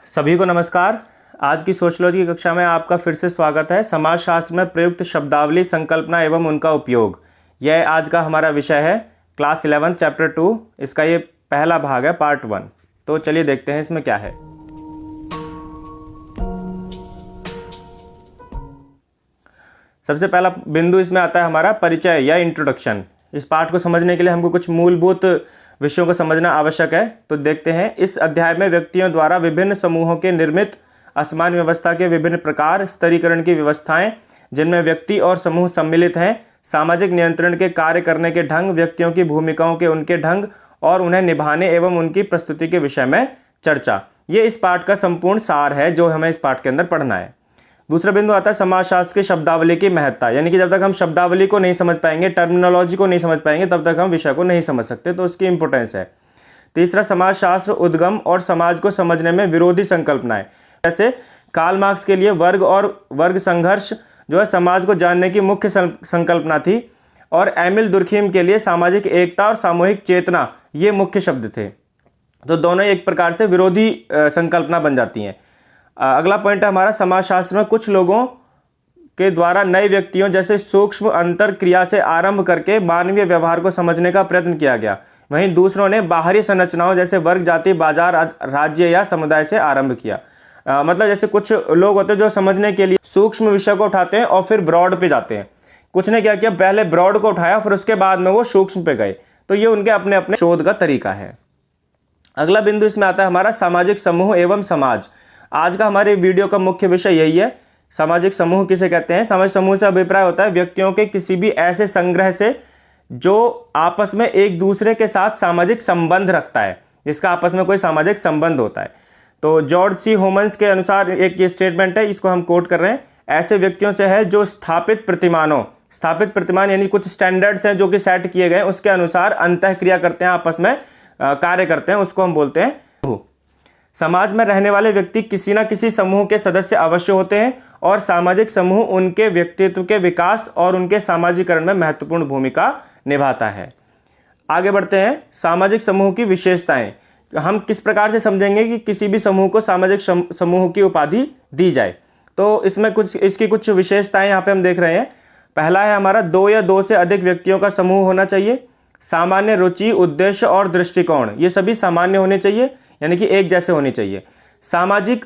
सभी को नमस्कार। आज की सोशियोलॉजी की कक्षा में आपका फिर से स्वागत है। समाजशास्त्र में प्रयुक्त शब्दावली, संकल्पना एवं उनका उपयोग, यह आज का हमारा विषय है। क्लास 11 चैप्टर 2, इसका ये पहला भाग है, पार्ट 1। तो चलिए देखते हैं इसमें क्या है। सबसे पहला बिंदु इसमें आता है हमारा परिचय या इंट्रोडक्शन। इस पाठ को समझने के लिए हमको कुछ मूलभूत विषयों को समझना आवश्यक है। तो देखते हैं, इस अध्याय में व्यक्तियों द्वारा विभिन्न समूहों के निर्मित असमान व्यवस्था के विभिन्न प्रकार, स्तरीकरण की व्यवस्थाएं जिनमें व्यक्ति और समूह सम्मिलित हैं, सामाजिक नियंत्रण के कार्य करने के ढंग, व्यक्तियों की भूमिकाओं के उनके ढंग और उन्हें निभाने एवं उनकी प्रस्तुति के विषय में चर्चा। ये इस पाठ का संपूर्ण सार है जो हमें इस पाठ के अंदर पढ़ना है। दूसरा बिंदु आता है समाजशास्त्र की शब्दावली की महत्ता, यानी कि जब तक हम शब्दावली को नहीं समझ पाएंगे, टर्मिनोलॉजी को नहीं समझ पाएंगे, तब तक हम विषय को नहीं समझ सकते, तो उसकी इंपॉर्टेंस है। तीसरा, समाजशास्त्र उद्गम और समाज को समझने में विरोधी संकल्पनाएं। जैसे कार्ल मार्क्स के लिए वर्ग और वर्ग संघर्ष जो है समाज को जानने की मुख्य संकल्पना थी, और एमिल दुर्खीम के लिए सामाजिक एकता और सामूहिक चेतना ये मुख्य शब्द थे। तो दोनों एक प्रकार से विरोधी संकल्पना बन जाती हैं। अगला पॉइंट है हमारा, समाजशास्त्र में कुछ लोगों के द्वारा नए व्यक्तियों जैसे सूक्ष्म अंतर क्रिया से आरंभ करके मानवीय व्यवहार को समझने का प्रयत्न किया गया। वहीं दूसरों ने बाहरी संरचनाओं जैसे वर्ग, जाति, बाजार, राज्य या समुदाय से आरंभ किया। मतलब जैसे कुछ लोग होते हैं जो समझने के लिए सूक्ष्म विषय को उठाते हैं और फिर ब्रॉड पे जाते हैं। कुछ ने क्या किया, पहले ब्रॉड को उठाया, फिर उसके बाद में वो सूक्ष्म पे गए। तो ये उनके अपने अपने शोध का तरीका है। अगला बिंदु इसमें आता है हमारा सामाजिक समूह एवं समाज। आज का हमारे वीडियो का मुख्य विषय यही है। सामाजिक समूह किसे कहते हैं? सामाजिक समूह से अभिप्राय होता है व्यक्तियों के किसी भी ऐसे संग्रह से जो आपस में एक दूसरे के साथ सामाजिक संबंध रखता है, जिसका आपस में कोई सामाजिक संबंध होता है। तो जॉर्ज सी होमन्स के अनुसार एक ये स्टेटमेंट है, इसको हम कोट कर रहे हैं, ऐसे व्यक्तियों से है जो स्थापित प्रतिमान यानी कुछ स्टैंडर्ड्स हैं जो कि सेट किए गए, उसके अनुसार अंतःक्रिया करते हैं, आपस में कार्य करते हैं, उसको हम बोलते हैं। समाज में रहने वाले व्यक्ति किसी न किसी समूह के सदस्य अवश्य होते हैं और सामाजिक समूह उनके व्यक्तित्व के विकास और उनके सामाजिकरण में महत्वपूर्ण भूमिका निभाता है। आगे बढ़ते हैं, सामाजिक समूह की विशेषताएं। हम किस प्रकार से समझेंगे कि किसी भी समूह को सामाजिक समूह की उपाधि दी जाए। तो इसमें इसकी कुछ विशेषताएं यहाँ पे हम देख रहे हैं। पहला है हमारा, 2 या 2 से अधिक व्यक्तियों का समूह होना चाहिए। सामान्य रुचि, उद्देश्य और दृष्टिकोण ये सभी सामान्य होने चाहिए, यानी कि एक जैसे होने चाहिए। सामाजिक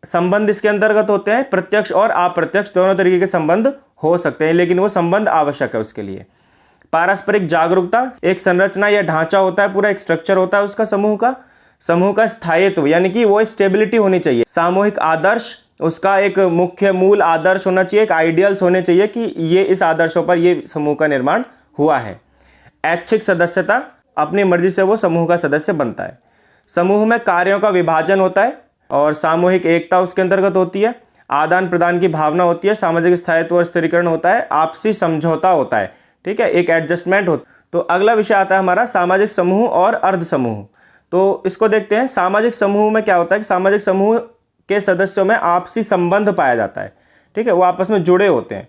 संबंध इसके अंतर्गत होते हैं, प्रत्यक्ष और अप्रत्यक्ष दोनों तरीके के संबंध हो सकते हैं, लेकिन वो संबंध आवश्यक है उसके लिए। पारस्परिक जागरूकता, एक संरचना या ढांचा होता है, पूरा एक स्ट्रक्चर होता है उसका, समूह का स्थायित्व यानी कि वो स्टेबिलिटी होनी चाहिए। सामूहिक आदर्श, उसका एक मुख्य मूल आदर्श होना चाहिए, एक आइडियल्स होने चाहिए कि ये इस आदर्शों पर ये समूह का निर्माण हुआ है। ऐच्छिक सदस्यता, अपनी मर्जी से वो समूह का सदस्य बनता है। समूह में कार्यों का विभाजन होता है और सामूहिक एकता उसके अंतर्गत होती है। आदान प्रदान की भावना होती है, सामाजिक स्थायित्व और स्थिरीकरण होता है, आपसी समझौता होता है, ठीक है, एक एडजस्टमेंट होता है। तो अगला विषय आता है हमारा सामाजिक समूह और अर्ध समूह। तो इसको देखते हैं। सामाजिक समूह में क्या होता है कि सामाजिक समूह के सदस्यों में आपसी संबंध पाया जाता है, ठीक है, वो आपस में जुड़े होते हैं।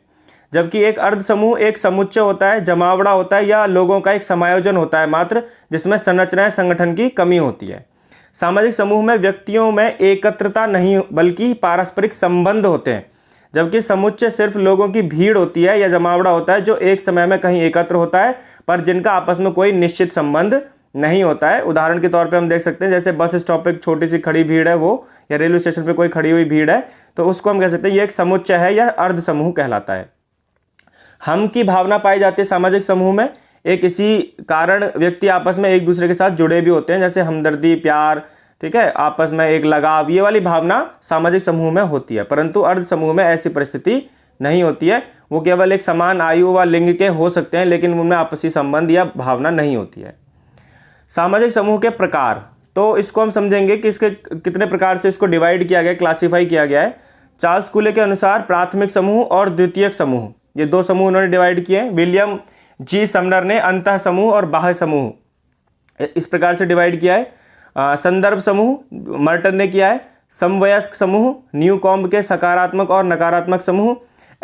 जबकि एक अर्ध समूह एक समुच्चय होता है, जमावड़ा होता है या लोगों का एक समायोजन होता है मात्र, जिसमें संरचनाएं संगठन की कमी होती है। सामाजिक समूह में व्यक्तियों में एकत्रता नहीं बल्कि पारस्परिक संबंध होते हैं, जबकि समुच्चय सिर्फ लोगों की भीड़ होती है या जमावड़ा होता है जो एक समय में कहीं एकत्र होता है पर जिनका आपस में कोई निश्चित संबंध नहीं होता है। उदाहरण के तौर पे हम देख सकते हैं, जैसे बस स्टॉप पे एक छोटी सी खड़ी भीड़ है वो, या रेलवे स्टेशन पे कोई खड़ी हुई भीड़ है, तो उसको हम कह सकते हैं ये एक समुच्चय है या अर्ध समूह कहलाता है। हम की भावना पाई जाती है सामाजिक समूह में। एक इसी कारण व्यक्ति आपस में एक दूसरे के साथ जुड़े भी होते हैं, जैसे हमदर्दी, प्यार, ठीक है, आपस में एक लगाव, ये वाली भावना सामाजिक समूह में होती है। परंतु अर्ध समूह में ऐसी परिस्थिति नहीं होती है। वो केवल एक समान आयु व लिंग के हो सकते हैं, लेकिन उनमें आपसी संबंध या भावना नहीं होती है। सामाजिक समूह के प्रकार, तो इसको हम समझेंगे कि इसके कितने प्रकार से इसको डिवाइड किया गया, क्लासीफाई किया गया है। चार्ल्स कूले के अनुसार प्राथमिक समूह और द्वितीयक समूह, ये 2 समूह उन्होंने डिवाइड किए हैं। विलियम जी समनर ने अंतः समूह और बाह्य समूह इस प्रकार से डिवाइड किया है। संदर्भ समूह मर्टन ने किया है। समवयस्क समूह, न्यूकॉम्ब के सकारात्मक और नकारात्मक समूह,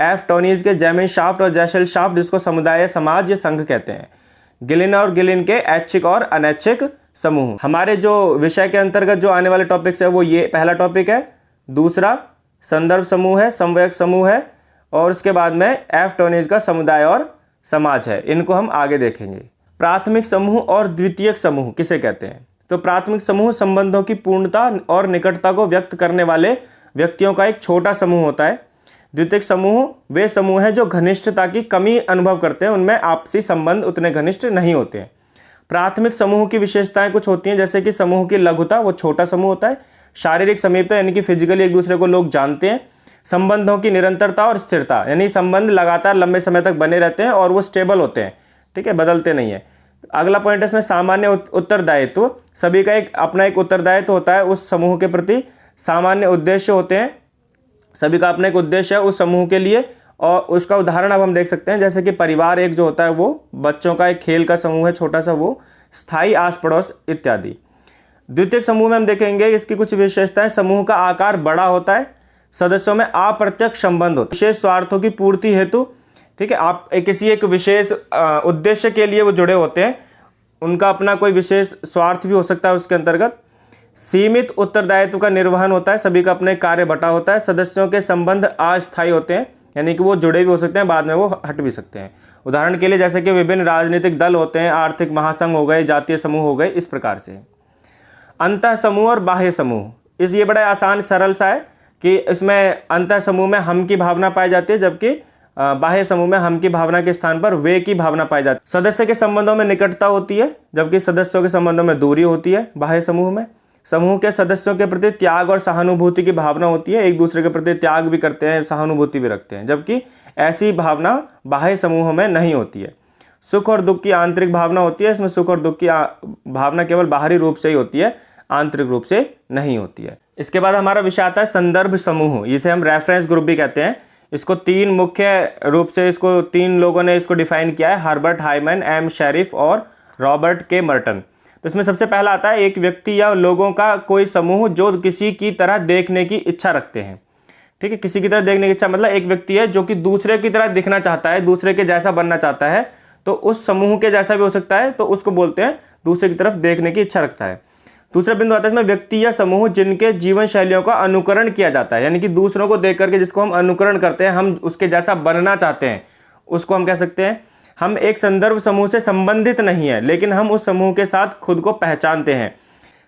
एफ टोनीज के जैमिन शाफ्ट और जैशल शाफ्ट जिसको समुदाय, समाज या संघ कहते हैं। गिलिन और गिलिन के ऐच्छिक और अनैच्छिक समूह। हमारे जो विषय के अंतर्गत जो आने वाले टॉपिक्स है वो ये पहला टॉपिक है, दूसरा संदर्भ समूह है, समवयस्क समूह है, और उसके बाद में एफ टोनीज का समुदाय और समाज है। इनको हम आगे देखेंगे। प्राथमिक समूह और द्वितीयक समूह किसे कहते हैं? तो प्राथमिक समूह संबंधों की पूर्णता और निकटता को व्यक्त करने वाले व्यक्तियों का एक छोटा समूह होता है। द्वितीयक समूह वे समूह हैं जो घनिष्ठता की कमी अनुभव करते हैं, उनमें आपसी संबंध उतने घनिष्ठ नहीं होते हैं। प्राथमिक समूह की विशेषताएं कुछ होती हैं, जैसे कि समूह की लघुता, वो छोटा समूह होता है। शारीरिक समीपता, यानी कि फिजिकली एक दूसरे को लोग जानते हैं। संबंधों की निरंतरता और स्थिरता, यानी संबंध लगातार लंबे समय तक बने रहते हैं और वो स्टेबल होते हैं, ठीक है, बदलते नहीं है। अगला पॉइंट है इसमें सामान्य उत्तरदायित्व। सभी का एक अपना एक उत्तरदायित्व होता है उस समूह के प्रति। सामान्य उद्देश्य होते हैं, सभी का अपना एक उद्देश्य है उस समूह के लिए, और उसका उदाहरण अब हम देख सकते हैं, जैसे कि परिवार एक जो होता है वो बच्चों का एक खेल का समूह है छोटा सा, वो स्थायी आस पड़ोस इत्यादि। द्वितीयक समूह में हम देखेंगे इसकी कुछ विशेषताएं। समूह का आकार बड़ा होता है, सदस्यों में अप्रत्यक्ष संबंध होता है, विशेष स्वार्थों की पूर्ति हेतु, ठीक है, आप किसी एक विशेष उद्देश्य के लिए वो जुड़े होते हैं, उनका अपना कोई विशेष स्वार्थ भी हो सकता है उसके अंतर्गत। सीमित उत्तरदायित्व का निर्वहन होता है, सभी का अपने कार्य बटा होता है। सदस्यों के संबंध अस्थायी होते हैं, यानी कि वो जुड़े भी हो सकते हैं, बाद में वो हट भी सकते हैं। उदाहरण के लिए जैसे कि विभिन्न राजनीतिक दल होते हैं, आर्थिक महासंघ हो गए, जातीय समूह हो गए, इस प्रकार से। अंतः समूह और बाह्य समूह, ये बड़ा आसान सरल सा है कि इसमें अंतः समूह में हम की भावना पाई जाती है, जबकि बाह्य समूह में हम की भावना के स्थान पर वे की भावना पाई जाती है। सदस्य के संबंधों में निकटता होती है, जबकि सदस्यों के संबंधों में दूरी होती है बाह्य समूह में। समूह के सदस्यों के प्रति त्याग और सहानुभूति की भावना होती है, एक दूसरे के प्रति त्याग भी करते हैं, सहानुभूति भी रखते हैं, जबकि ऐसी भावना बाह्य समूह में नहीं होती है। सुख और दुख की आंतरिक भावना होती है, इसमें सुख और दुख की भावना केवल बाहरी रूप से ही होती है, आंतरिक रूप से नहीं होती है। इसके बाद हमारा विषय आता है संदर्भ समूह, जिसे हम रेफरेंस ग्रुप भी कहते हैं। इसको तीन मुख्य रूप से इसको तीन लोगों ने इसको डिफाइन किया है, हर्बर्ट हाइमन, एम शेरिफ और रॉबर्ट के मर्टन। तो इसमें सबसे पहला आता है एक व्यक्ति या लोगों का कोई समूह जो किसी की तरह देखने की इच्छा रखते हैं, ठीक है, किसी की तरह देखने की इच्छा मतलब एक व्यक्ति है जो कि दूसरे की तरह दिखना चाहता है, दूसरे के जैसा बनना चाहता है, तो उस समूह के जैसा भी हो सकता है, तो उसको बोलते हैं दूसरे की तरफ देखने की इच्छा रखता है। दूसरा बिंदु आता है इसमें व्यक्ति या समूह जिनके जीवन शैलियों का अनुकरण किया जाता है, यानी कि दूसरों को देख करके जिसको हम अनुकरण करते हैं, हम उसके जैसा बनना चाहते हैं, उसको हम कह सकते हैं। हम एक संदर्भ समूह से संबंधित नहीं है, लेकिन हम उस समूह के साथ खुद को पहचानते हैं।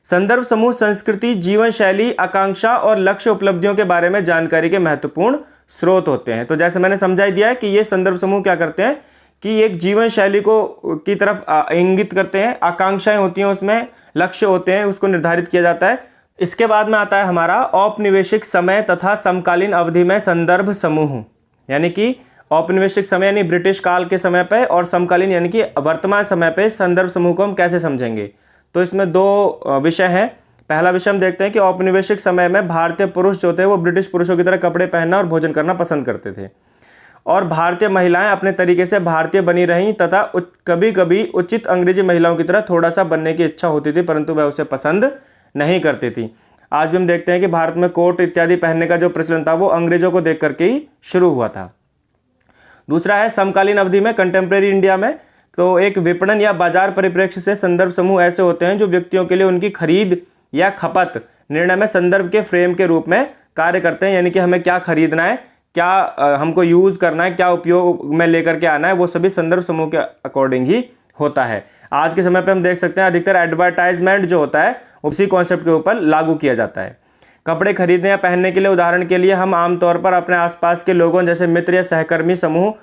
संदर्भ समूह संस्कृति, जीवन शैली, आकांक्षा और लक्ष्य उपलब्धियों के बारे में जानकारी के महत्वपूर्ण स्रोत होते हैं। तो जैसे मैंने समझा दिया है कि ये संदर्भ समूह क्या करते हैं कि एक जीवन शैली को की तरफ इंगित करते हैं, आकांक्षाएं होती हैं, उसमें लक्ष्य होते हैं, उसको निर्धारित किया जाता है। इसके बाद में आता है हमारा औपनिवेशिक समय तथा समकालीन अवधि में संदर्भ समूह, यानी कि औपनिवेशिक समय यानी ब्रिटिश काल के समय पे, और समकालीन यानी कि वर्तमान समय पे संदर्भ समूह को हम कैसे समझेंगे। तो इसमें दो विषय हैं। पहला विषय हम देखते हैं कि औपनिवेशिक समय में भारतीय पुरुष जो थे वो ब्रिटिश पुरुषों की तरह कपड़े पहनना और भोजन करना पसंद करते थे, और भारतीय महिलाएं अपने तरीके से भारतीय बनी रहीं तथा कभी कभी उचित अंग्रेजी महिलाओं की तरह थोड़ा सा बनने की इच्छा होती थी, परंतु वह उसे पसंद नहीं करती थी। आज भी हम देखते हैं कि भारत में कोट इत्यादि पहनने का जो प्रचलन था वो अंग्रेजों को देख करके ही शुरू हुआ था। दूसरा है समकालीन अवधि में, कंटेम्प्रेरी इंडिया में, तो एक विपणन या बाजार परिप्रेक्ष्य से संदर्भ समूह ऐसे होते हैं जो व्यक्तियों के लिए उनकी खरीद या खपत निर्णय में संदर्भ के फ्रेम के रूप में कार्य करते हैं, यानी कि हमें क्या खरीदना है, क्या हमको यूज़ करना है, क्या उपयोग में लेकर के आना है, वो सभी संदर्भ समूह के अकॉर्डिंग ही होता है। आज के समय पे हम देख सकते हैं अधिकतर एडवर्टाइजमेंट जो होता है उसी कॉन्सेप्ट के ऊपर लागू किया जाता है। कपड़े खरीदने या पहनने के लिए उदाहरण के लिए हम आमतौर पर अपने आसपास के लोगों जैसे मित्र या सहकर्मी समूह,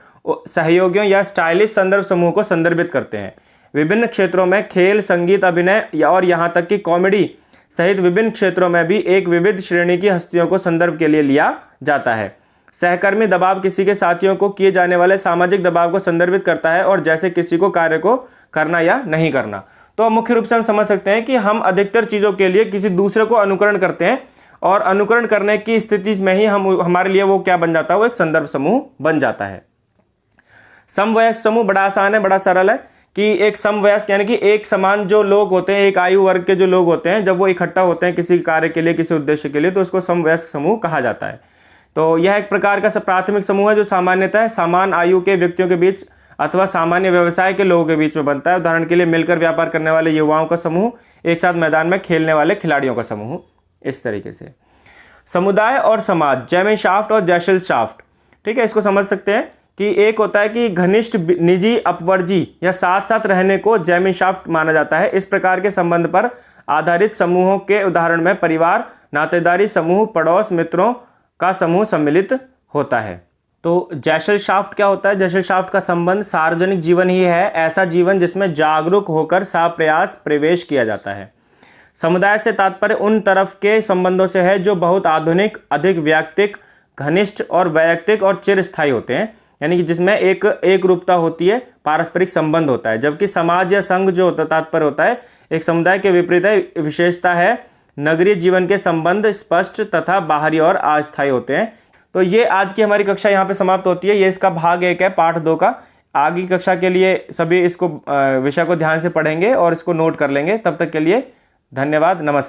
सहयोगियों या स्टाइलिश संदर्भ समूह को संदर्भित करते हैं। विभिन्न क्षेत्रों में खेल, संगीत, अभिनय और यहाँ तक कि कॉमेडी सहित विभिन्न क्षेत्रों में भी एक विविध श्रेणी की हस्तियों को संदर्भ के लिए लिया जाता है। सहकर्मी दबाव किसी के साथियों को किए जाने वाले सामाजिक दबाव को संदर्भित करता है, और जैसे किसी को कार्य को करना या नहीं करना। तो मुख्य रूप से हम समझ सकते हैं कि हम अधिकतर चीज़ों के लिए किसी दूसरे को अनुकरण करते हैं, और अनुकरण करने की स्थिति में ही हमारे लिए वो क्या बन जाता है, वो एक संदर्भ समूह बन जाता है। समवयस्क समूह बड़ा आसान है, बड़ा सरल है कि एक समवयस्क यानी कि एक समान जो लोग होते हैं, एक आयु वर्ग के जो लोग होते हैं, जब वो इकट्ठा होते हैं किसी कार्य के लिए, किसी उद्देश्य के लिए, तो उसको समवयस्क समूह कहा जाता है। तो यह एक प्रकार का प्राथमिक समूह है जो सामान्यतः समान आयु के व्यक्तियों के बीच अथवा सामान्य व्यवसाय के लोगों के बीच में बनता है। उदाहरण के लिए मिलकर व्यापार करने वाले युवाओं का समूह, एक साथ मैदान में खेलने वाले खिलाड़ियों का समूह, इस तरीके से। समुदाय और समाज, जेमेंशाफ्ट और जैशलशाफ्ट, ठीक है, इसको समझ सकते हैं कि एक होता है कि घनिष्ठ निजी अपवर्जी या साथ साथ रहने को जेमेंशाफ्ट माना जाता है। इस प्रकार के संबंध पर आधारित समूहों के उदाहरण में परिवार, नातेदारी समूह, पड़ोस, मित्रों का समूह सम्मिलित होता है। तो जैशलशाफ्ट क्या होता है? जैशलशाफ्ट का संबंध सार्वजनिक जीवन ही है, ऐसा जीवन जिसमें जागरूक होकर साप्रयास प्रवेश किया जाता है। समुदाय से तात्पर्य उन तरफ के संबंधों से है जो बहुत आधुनिक, अधिक वैयक्तिक, घनिष्ठ और वैयक्तिक और चिरस्थायी होते हैं, यानी कि जिसमें एक रूपता होती है, पारस्परिक संबंध होता है। जबकि समाज या संघ जो होता तात्पर्य होता है एक समुदाय के विपरीत है, विशेषता है नगरीय जीवन के संबंध स्पष्ट तथा बाहरी और अस्थायी होते हैं। तो ये आज की हमारी कक्षा यहाँ पे समाप्त होती है। ये इसका भाग 1 है पाठ 2 का। आगे कक्षा के लिए सभी इसको विषय को ध्यान से पढ़ेंगे और इसको नोट कर लेंगे। तब तक के लिए धन्यवाद, नमस्कार।